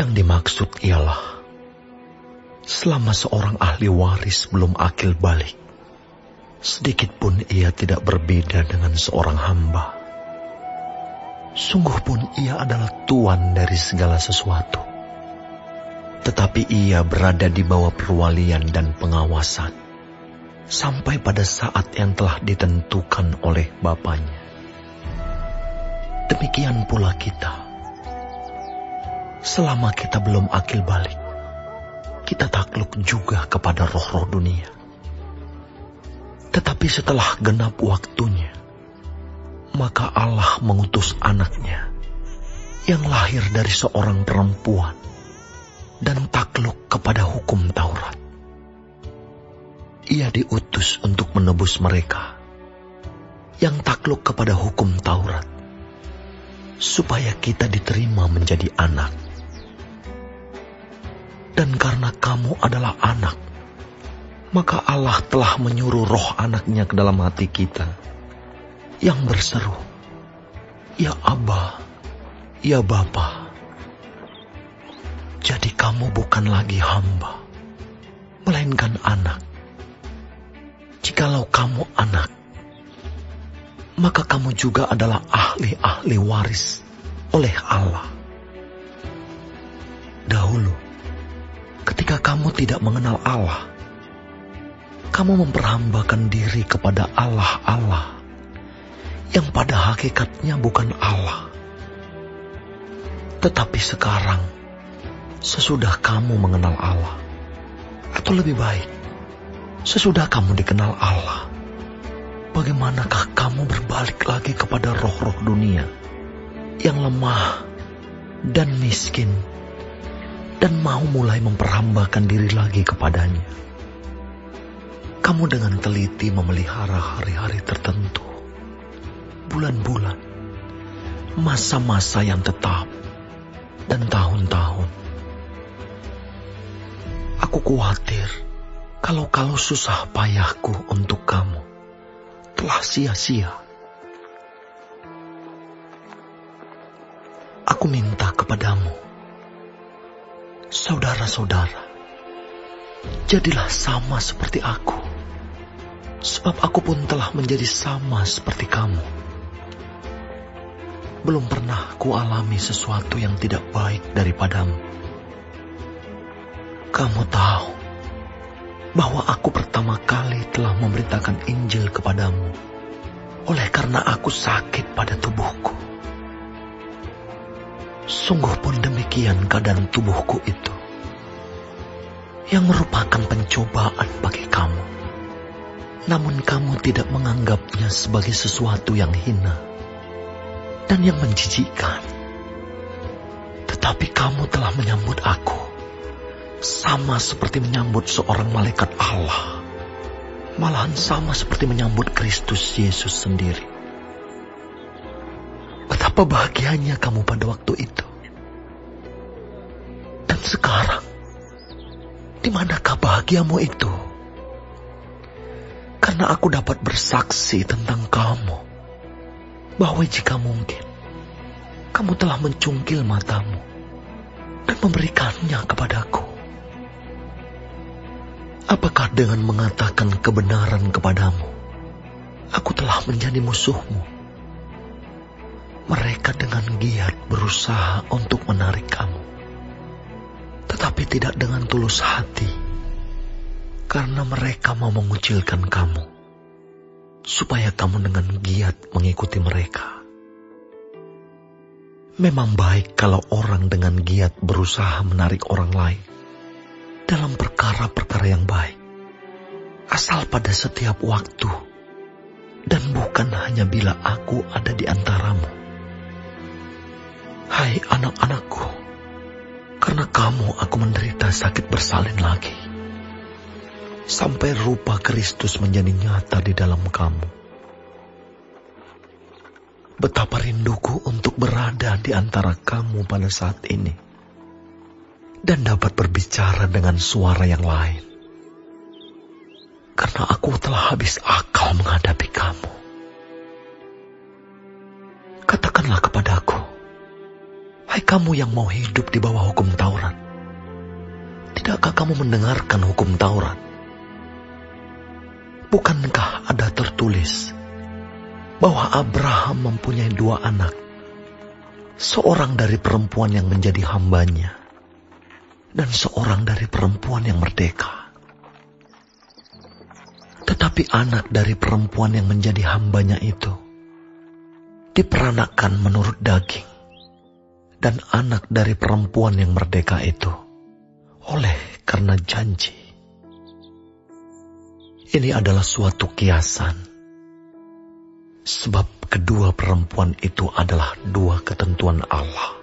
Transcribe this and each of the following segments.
Yang dimaksud ialah, selama seorang ahli waris belum akil balik, sedikit pun ia tidak berbeda dengan seorang hamba. Sungguh pun ia adalah tuan dari segala sesuatu. Tetapi ia berada di bawah perwalian dan pengawasan, sampai pada saat yang telah ditentukan oleh Bapanya. Demikian pula kita. Selama kita belum akil balik, kita takluk juga kepada roh-roh dunia. Tetapi setelah genap waktunya, maka Allah mengutus anaknya yang lahir dari seorang perempuan dan takluk kepada hukum Taurat. Ia diutus untuk menebus mereka yang takluk kepada hukum Taurat, supaya kita diterima menjadi anak. Dan karena kamu adalah anak, maka Allah telah menyuruh roh anaknya ke dalam hati kita, yang berseru, "Ya Aba, ya Bapa." Jadi kamu bukan lagi hamba, melainkan anak. Jikalau kamu anak, maka kamu juga adalah ahli-ahli waris oleh Allah. Dahulu, ketika kamu tidak mengenal Allah, kamu memperhambakan diri kepada Allah-Allah yang pada hakikatnya bukan Allah. Tetapi sekarang, sesudah kamu mengenal Allah, atau lebih baik, sesudah kamu dikenal Allah, bagaimanakah kamu berbalik lagi kepada roh-roh dunia yang lemah dan miskin, dan mau mulai memperhambakan diri lagi kepadanya? Kamu dengan teliti memelihara hari-hari tertentu, bulan-bulan, masa-masa yang tetap, dan tahun-tahun. Aku khawatir kalau susah payahku untuk kamu telah sia-sia. Aku minta kepadamu, saudara-saudara, jadilah sama seperti aku, sebab aku pun telah menjadi sama seperti kamu. Belum pernah kualami sesuatu yang tidak baik daripadamu. Kamu tahu bahwa aku pertama kali telah memberitakan Injil kepadamu oleh karena aku sakit pada tubuhku. Sungguh pun demikian keadaan tubuhku itu, yang merupakan pencobaan bagi kamu. Namun kamu tidak menganggapnya sebagai sesuatu yang hina dan yang menjijikkan. Tetapi kamu telah menyambut aku sama seperti menyambut seorang malaikat Allah, malahan sama seperti menyambut Kristus Yesus sendiri. Betapa bahagianya kamu pada waktu itu. Dan sekarang, di manakah bahagiamu itu? Karena aku dapat bersaksi tentang kamu, bahwa jika mungkin, kamu telah mencungkil matamu dan memberikannya kepadaku. Apakah dengan mengatakan kebenaran kepadamu, aku telah menjadi musuhmu? Mereka dengan giat berusaha untuk menarik kamu, tetapi tidak dengan tulus hati, karena mereka mau mengucilkan kamu, supaya kamu dengan giat mengikuti mereka. Memang baik kalau orang dengan giat berusaha menarik orang lain dalam perkara-perkara yang baik, asal pada setiap waktu, dan bukan hanya bila aku ada di antaramu. Hai anak-anakku, karena kamu aku menderita sakit bersalin lagi, sampai rupa Kristus menjadi nyata di dalam kamu. Betapa rinduku untuk berada di antara kamu pada saat ini, dan dapat berbicara dengan suara yang lain, karena aku telah habis akal menghadapi kamu. Katakanlah kepadaku, Hai kamu yang mau hidup di bawah hukum Taurat, tidakkah kamu mendengarkan hukum Taurat? Bukankah ada tertulis bahwa Abraham mempunyai 2 anak, seorang dari perempuan yang menjadi hambanya, dan seorang dari perempuan yang merdeka. Tetapi anak dari perempuan yang menjadi hambanya itu diperanakan menurut daging, dan anak dari perempuan yang merdeka itu oleh karena janji. Ini adalah suatu kiasan, sebab kedua perempuan itu adalah 2 ketentuan Allah.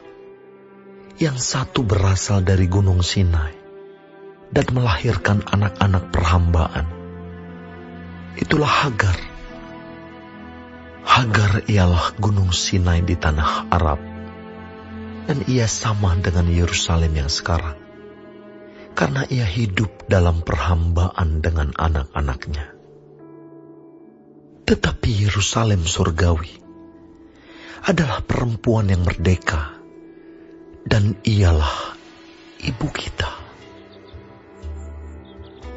Yang satu berasal dari Gunung Sinai dan melahirkan anak-anak perhambaan. Itulah Hagar. Hagar ialah Gunung Sinai di tanah Arab, dan ia sama dengan Yerusalem yang sekarang, karena ia hidup dalam perhambaan dengan anak-anaknya. Tetapi Yerusalem surgawi adalah perempuan yang merdeka, dan ialah ibu kita.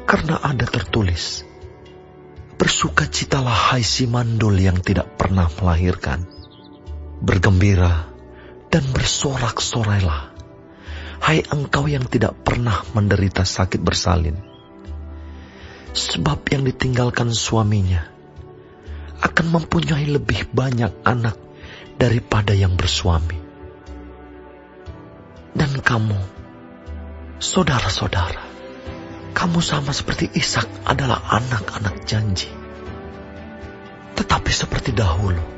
Karena ada tertulis, bersukacitalah hai si mandul yang tidak pernah melahirkan, bergembira dan bersorak-sorailah hai engkau yang tidak pernah menderita sakit bersalin. Sebab yang ditinggalkan suaminya akan mempunyai lebih banyak anak daripada yang bersuami. Dan kamu, saudara-saudara, kamu sama seperti Ishak adalah anak-anak janji. Tetapi seperti dahulu,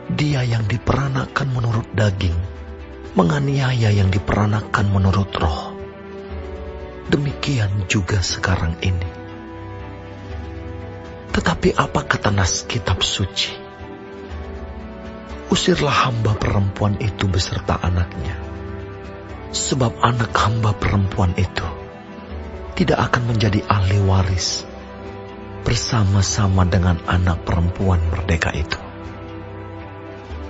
dia yang diperanakan menurut daging menganiaya yang diperanakan menurut roh. Demikian juga sekarang ini. Tetapi apa kata nas kitab suci? Usirlah hamba perempuan itu beserta anaknya, sebab anak hamba perempuan itu tidak akan menjadi ahli waris bersama-sama dengan anak perempuan merdeka itu.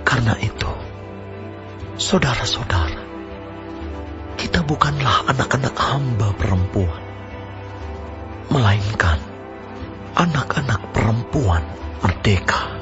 Karena itu, saudara-saudara, kita bukanlah anak-anak hamba perempuan, melainkan anak-anak perempuan merdeka.